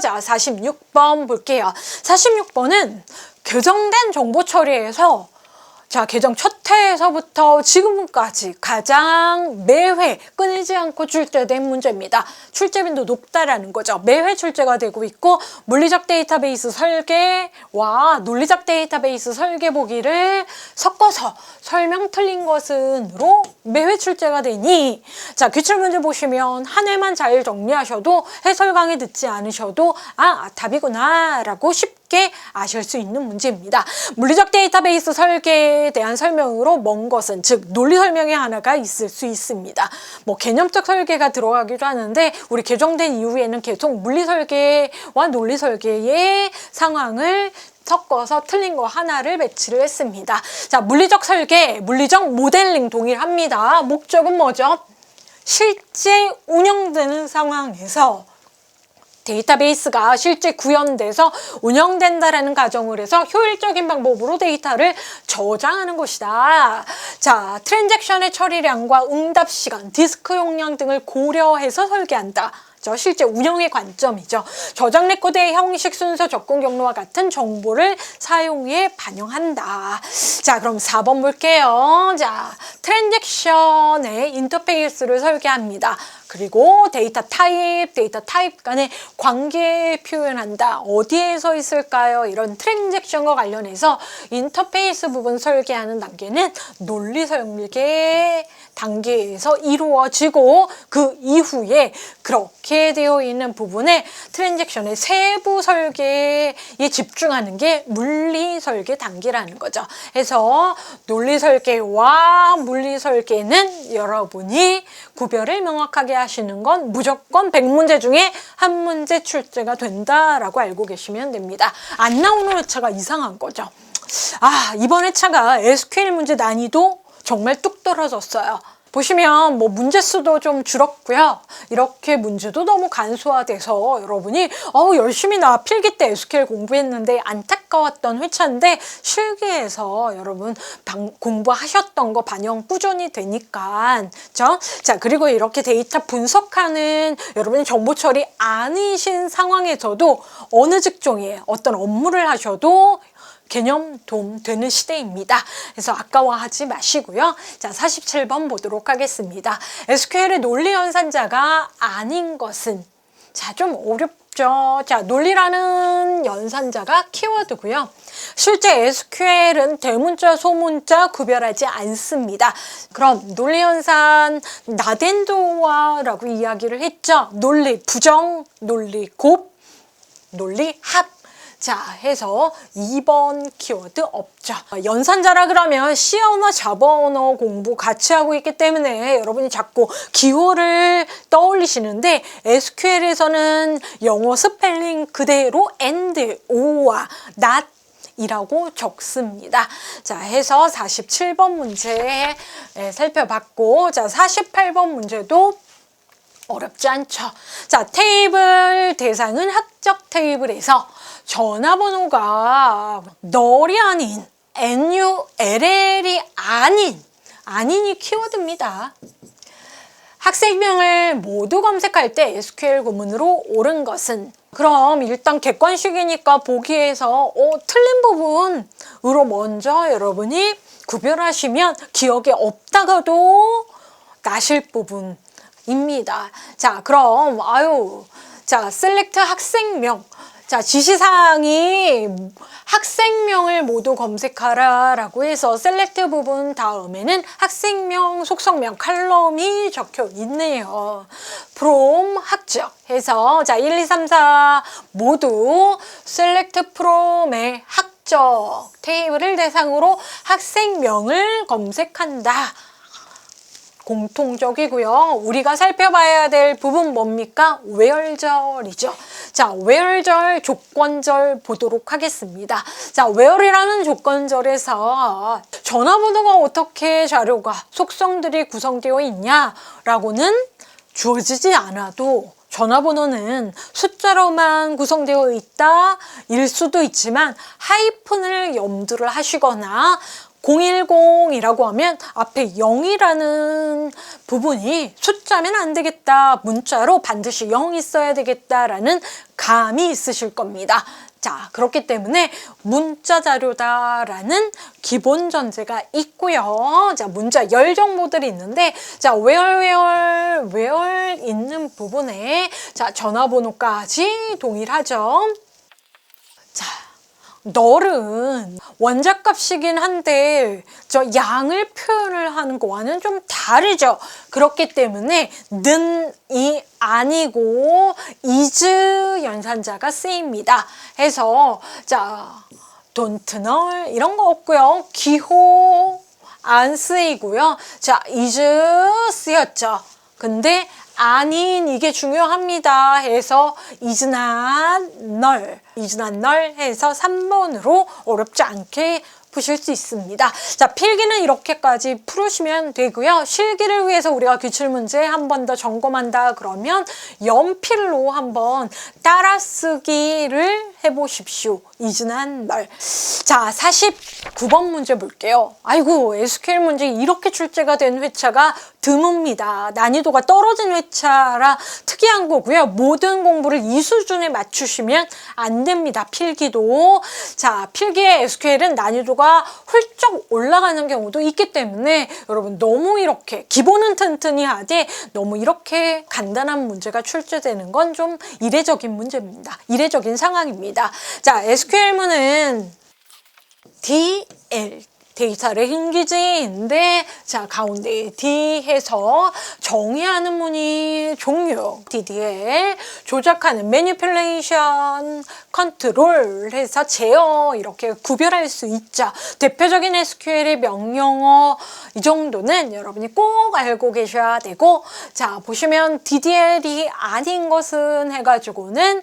자, 46번 볼게요. 46번은 개정된 정보 처리에서 자, 개정 첫 해에서부터 지금까지 가장 매회 끊이지 않고 출제된 문제입니다. 출제빈도 높다라는 거죠. 매회 출제가 되고 있고 물리적 데이터베이스 설계와 논리적 데이터베이스 설계 보기를 섞어서 설명 틀린 것은으로 매회 출제가 되니 자, 기출문제 보시면 한 해만 잘 정리하셔도 해설 강의 듣지 않으셔도 아, 답이구나 라고 쉽게 아실 수 있는 문제입니다. 물리적 데이터베이스 설계에 대한 설명으로 먼 것은 즉 논리 설명의 하나가 있을 수 있습니다. 뭐 개념적 설계가 들어가기도 하는데 우리 개정된 이후에는 계속 물리 설계와 논리 설계의 상황을 섞어서 틀린 거 하나를 배치를 했습니다. 자, 물리적 설계, 물리적 모델링 동일합니다. 목적은 뭐죠? 실제 운영되는 상황에서 데이터베이스가 실제 구현돼서 운영된다라는 가정을 해서 효율적인 방법으로 데이터를 저장하는 것이다. 자, 트랜잭션의 처리량과 응답 시간, 디스크 용량 등을 고려해서 설계한다. 실제 운영의 관점이죠. 저장 레코드의 형식, 순서, 접근 경로와 같은 정보를 사용해 반영한다. 자, 그럼 4번 볼게요. 자, 트랜잭션의 인터페이스를 설계합니다. 그리고 데이터 타입 간의 관계 표현한다. 어디에서 있을까요? 이런 트랜잭션과 관련해서 인터페이스 부분 설계하는 단계는 논리 설계 단계에서 이루어지고 그 이후에 그렇게 되어 있는 부분에 트랜잭션의 세부 설계에 집중하는 게 물리 설계 단계라는 거죠. 그래서 논리 설계와 물리 설계는 여러분이 구별을 명확하게 하시는 건 무조건 100문제 중에 한 문제 출제가 된다라고 알고 계시면 됩니다. 안 나오는 회차가 이상한 거죠. 아, 이번 회차가 SQL 문제 난이도 정말 뚝 떨어졌어요. 보시면 뭐 문제 수도 좀 줄었고요. 이렇게 문제도 너무 간소화돼서 여러분이 열심히 나 필기 때 SQL 공부했는데 안타까웠던 회차인데 실기에서 여러분 공부하셨던 거 반영 꾸준히 되니까 그렇죠? 자, 그리고 이렇게 데이터 분석하는 여러분이 정보 처리 아니신 상황에서도 어느 직종에 어떤 업무를 하셔도 개념 도움 되는 시대입니다. 그래서 아까워하지 마시고요. 자, 47번 보도록 하겠습니다. SQL의 논리 연산자가 아닌 것은 자, 좀 어렵죠. 자, 논리라는 연산자가 키워드고요. 실제 SQL은 대문자, 소문자 구별하지 않습니다. 그럼 논리 연산 나덴도와라고 이야기를 했죠. 논리 부정, 논리 곱, 논리 합. 자, 해서 2번 키워드 없죠. 연산자라 그러면 C 언어, 자바 언어 공부 같이 하고 있기 때문에 여러분이 자꾸 기호를 떠올리시는데 SQL에서는 영어 스펠링 그대로 and, o와 not 이라고 적습니다. 자, 해서 47번 문제 살펴봤고, 자, 48번 문제도 어렵지 않죠. 자, 테이블 대상은 학적 테이블에서 전화번호가 널이 아닌 NULL이 아닌이 키워드입니다. 학생명을 모두 검색할 때 SQL 구문으로 옳은 것은 그럼 일단 객관식이니까 보기에서 틀린 부분으로 먼저 여러분이 구별하시면 기억에 없다가도 나실 부분입니다. 자, 그럼 자, 셀렉트 학생명. 자, 지시사항이 학생명을 모두 검색하라 라고 해서 셀렉트 부분 다음에는 학생명, 속성명, 칼럼이 적혀 있네요. from 학적 해서 자, 1, 2, 3, 4 모두 셀렉트 from의 학적 테이블을 대상으로 학생명을 검색한다. 공통적이고요. 우리가 살펴봐야 될 부분 뭡니까? where절이죠. 자, where절, 조건절 보도록 하겠습니다. 자, where이라는 조건절에서 전화번호가 어떻게 자료가, 속성들이 구성되어 있냐라고는 주어지지 않아도 전화번호는 숫자로만 구성되어 있다 일 수도 있지만 하이픈을 염두를 하시거나 010이라고 하면 앞에 0이라는 부분이 숫자면 안 되겠다. 문자로 반드시 0 있어야 되겠다라는 감이 있으실 겁니다. 자, 그렇기 때문에 문자 자료다라는 기본 전제가 있고요. 자, 문자 열 정보들이 있는데, 자, where 있는 부분에 자, 전화번호까지 동일하죠. 자, 널은 원자값이긴 한데 저 양을 표현을 하는 거와는 좀 다르죠. 그렇기 때문에 는이 아니고 is 연산자가 쓰입니다. 해서 자, don't null 이런 거 없고요. 기호 안 쓰이고요. 자, is 쓰였죠. 근데 아닌 이게 중요합니다 해서 is not null 해서 3번으로 어렵지 않게 푸실 수 있습니다. 자, 필기는 이렇게까지 풀으시면 되고요. 실기를 위해서 우리가 기출문제 한 번 더 점검한다 그러면 연필로 한번 따라쓰기를 해보십시오. is not null. 자, 49번 문제 볼게요. 아이고, SQL 문제 이렇게 출제가 된 회차가 드뭅니다. 난이도가 떨어진 회차라 특이한 거고요. 모든 공부를 이 수준에 맞추시면 안 됩니다. 필기도. 자, 필기의 SQL은 난이도가 훌쩍 올라가는 경우도 있기 때문에 여러분 너무 이렇게 기본은 튼튼히 하되 너무 이렇게 간단한 문제가 출제되는 건 좀 이례적인 문제입니다. 이례적인 상황입니다. 자, SQL문은 DL 데이터 랭귀지인데 자, 가운데 D 해서 정의하는 문이 종류 DDL 조작하는 매니플레이션 컨트롤 해서 제어 이렇게 구별할 수 있죠. 대표적인 SQL의 명령어 이 정도는 여러분이 꼭 알고 계셔야 되고, 자, 보시면 DDL이 아닌 것은 해가지고는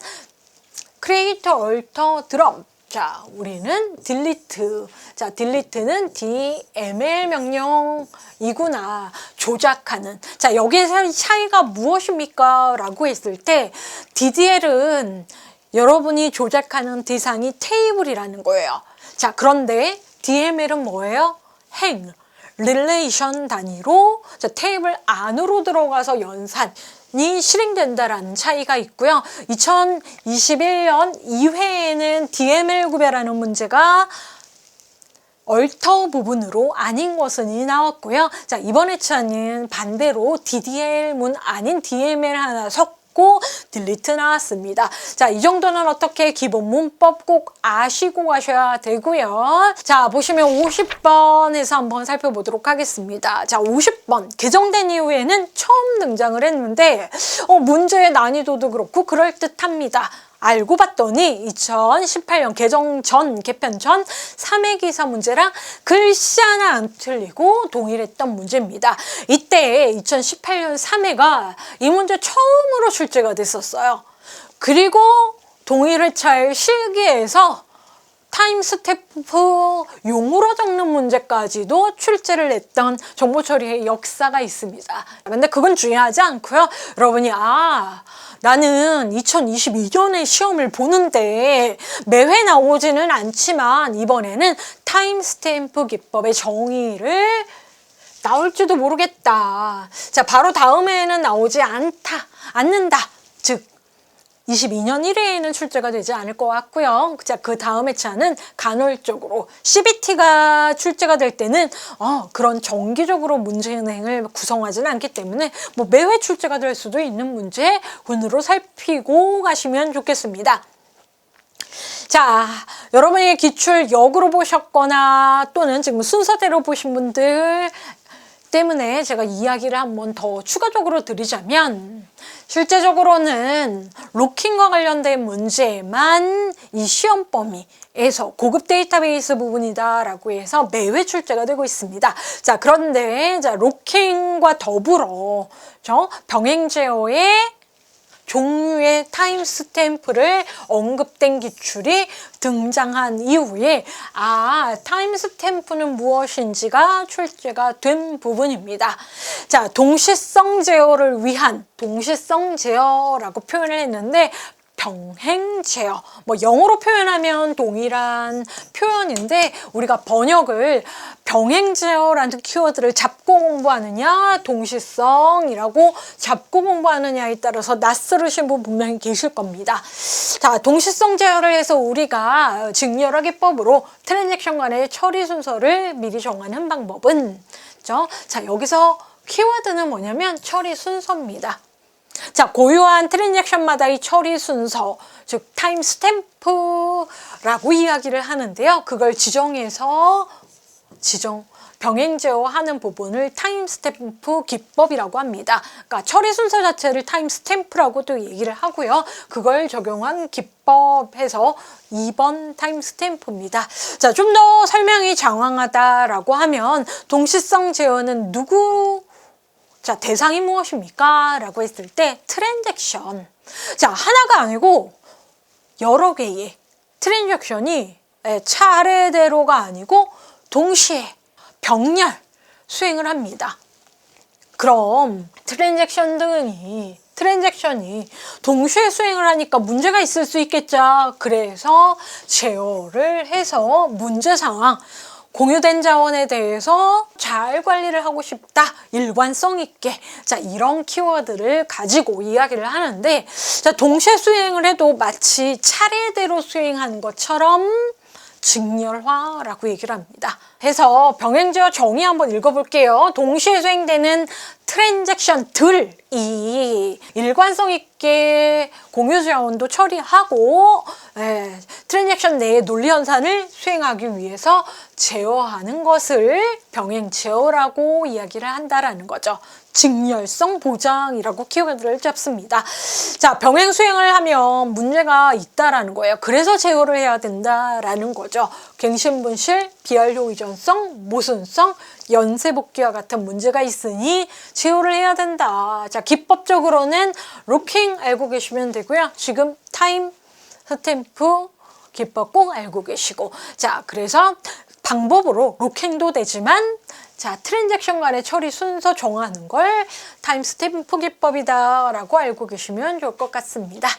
create, alter, drop. 자, 우리는 delete. 자, delete는 DML 명령이구나. 조작하는. 자, 여기에서 차이가 무엇입니까? 라고 했을 때 DDL은 여러분이 조작하는 대상이 테이블이라는 거예요. 자, 그런데 DML은 뭐예요? 행, 릴레이션 단위로 자, 테이블 안으로 들어가서 연산이 실행된다라는 차이가 있고요. 2021년 2회에는 DML 구별하는 문제가 얼터 부분으로 아닌 것은이 나왔고요. 자, 이번 회차는 반대로 DDL문 아닌 DML 하나 섞고 딜리트 나왔습니다. 자, 이 정도는 어떻게 기본 문법 꼭 아시고 가셔야 되고요. 자, 보시면 50번에서 한번 살펴보도록 하겠습니다. 자, 50번 개정된 이후에는 처음 등장을 했는데 문제의 난이도도 그렇고 그럴듯합니다. 알고 봤더니 2018년 개정 전, 개편 전 3회 기사 문제랑 글씨 하나 안 틀리고 동일했던 문제입니다. 이때 2018년 3회가 이 문제 처음으로 출제가 됐었어요. 그리고 동일 회차의 실기에서 타임스탬프 용어로 적는 문제까지도 출제를 했던 정보 처리의 역사가 있습니다. 근데 그건 중요하지 않고요. 여러분이 나는 2022년에 시험을 보는데 매회 나오지는 않지만 이번에는 타임스탬프 기법의 정의를 나올지도 모르겠다. 자, 바로 다음에는 나오지 않는다. 즉 22년 1회에는 출제가 되지 않을 것 같고요. 자, 그 다음 회차는 간헐적으로 CBT가 출제가 될 때는 그런 정기적으로 문제은행을 구성하지는 않기 때문에 뭐 매회 출제가 될 수도 있는 문제군으로 살피고 가시면 좋겠습니다. 자, 여러분이 기출 역으로 보셨거나 또는 지금 순서대로 보신 분들 때문에 제가 이야기를 한번 더 추가적으로 드리자면 실제적으로는 로킹과 관련된 문제만 이 시험 범위에서 고급 데이터베이스 부분이다 라고 해서 매회 출제가 되고 있습니다. 자, 그런데 자, 로킹과 더불어 병행 제어의 종류의 타임스탬프를 언급된 기출이 등장한 이후에 타임스탬프는 무엇인지가 출제가 된 부분입니다. 자, 동시성 제어를 위한 동시성 제어라고 표현을 했는데 병행 제어. 뭐 영어로 표현하면 동일한 표현인데 우리가 번역을 병행 제어라는 키워드를 잡고 공부하느냐 동시성이라고 잡고 공부하느냐에 따라서 낯설으신 분 분명히 계실 겁니다. 자, 동시성 제어를 해서 우리가 직렬화 기법으로 트랜잭션 간의 처리 순서를 미리 정하는 방법은 그렇죠? 자, 여기서 키워드는 뭐냐면 처리 순서입니다. 자, 고유한 트랜잭션마다의 처리 순서, 즉 타임 스탬프라고 이야기를 하는데요. 그걸 지정해서 병행 제어하는 부분을 타임 스탬프 기법이라고 합니다. 그러니까 처리 순서 자체를 타임 스탬프라고도 얘기를 하고요. 그걸 적용한 기법에서 2번 타임 스탬프입니다. 자, 좀 더 설명이 장황하다라고 하면 동시성 제어는 자, 대상이 무엇입니까? 라고 했을 때 트랜잭션. 자, 하나가 아니고 여러 개의 트랜잭션이 차례대로가 아니고 동시에 병렬 수행을 합니다. 그럼 트랜잭션이 동시에 수행을 하니까 문제가 있을 수 있겠죠. 그래서 제어를 해서 문제 상황, 공유된 자원에 대해서 잘 관리를 하고 싶다. 일관성 있게. 자, 이런 키워드를 가지고 이야기를 하는데, 자, 동시에 수행을 해도 마치 차례대로 수행하는 것처럼 직렬화라고 얘기를 합니다. 해서 병행 제어 정의 한번 읽어볼게요. 동시에 수행되는 트랜잭션들이 일관성 있게 공유 자원도 처리하고 트랜잭션 내의 논리 현상을 수행하기 위해서 제어하는 것을 병행 제어라고 이야기를 한다라는 거죠. 직렬성 보장이라고 키워드를 잡습니다. 자, 병행 수행을 하면 문제가 있다라는 거예요. 그래서 제어를 해야 된다라는 거죠. 갱신분실, 비활용 이전성, 모순성, 연쇄복귀와 같은 문제가 있으니 제어를 해야 된다. 자, 기법적으로는 로킹 알고 계시면 되고요. 지금 타임 스탬프 기법 꼭 알고 계시고, 자, 그래서 방법으로 로킹도 되지만, 자, 트랜잭션 간의 처리 순서 정하는 걸 타임 스탬프 기법이다 라고 알고 계시면 좋을 것 같습니다.